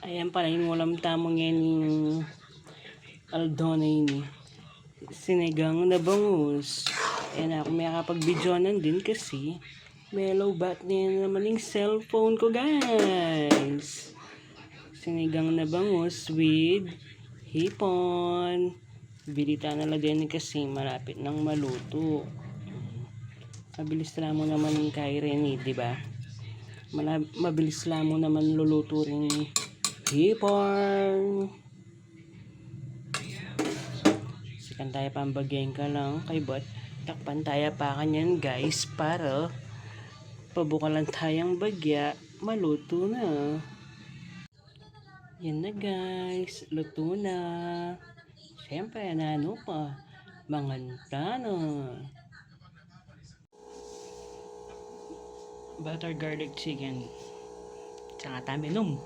Ayan pala yung ulam tamang yan yung Aldona yun eh. Sinigang na bangus. Ayan ako may kapag-videoan din kasi may low bat na naman yung cellphone ko guys. Sinigang na bangus with hipon. Bilita na lang din kasi malapit nang maluto. Mabilis lang mo naman yung kay Rene, di ba? Mabilis lang mo naman luluto rin hipon. Sikan tayo pambagyan ka lang kay bot. Takpan tayo pa kanyan guys para pabukalan tayong bagya. Maluto na. Yan na guys. Luto na. Siyempre ano pa. Manganta na. Butter garlic chicken. Tsaka taminum.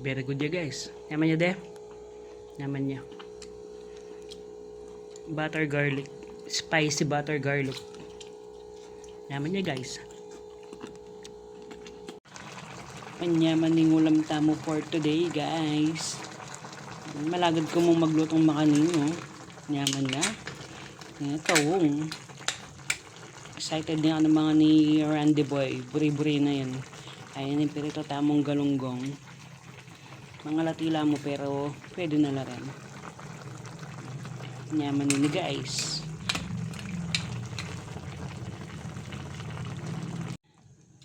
Very good ya guys. Naman niya de. Naman niya. Butter garlic. Spicy butter garlic. Naman niya guys. Panyaman ning ulam tamo for today guys. Malagad ko mong maglutong makanino. Naman na. Ito. Excited din ako ng mga ni Randy Boy. Buri-buri na yan. Ayan yung pirito tamong galunggong. Mga latila mo pero pwede na lang rin. Nyaman nini guys.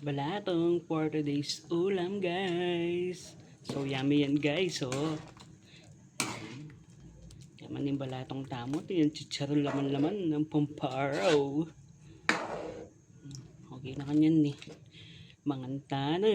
Balatong for today's ulam guys. So yummy yan guys oh. Yaman yung balatong tamot. Yan chicharon laman-laman ng pamparaw. Okay na kanyan eh. Manganta na.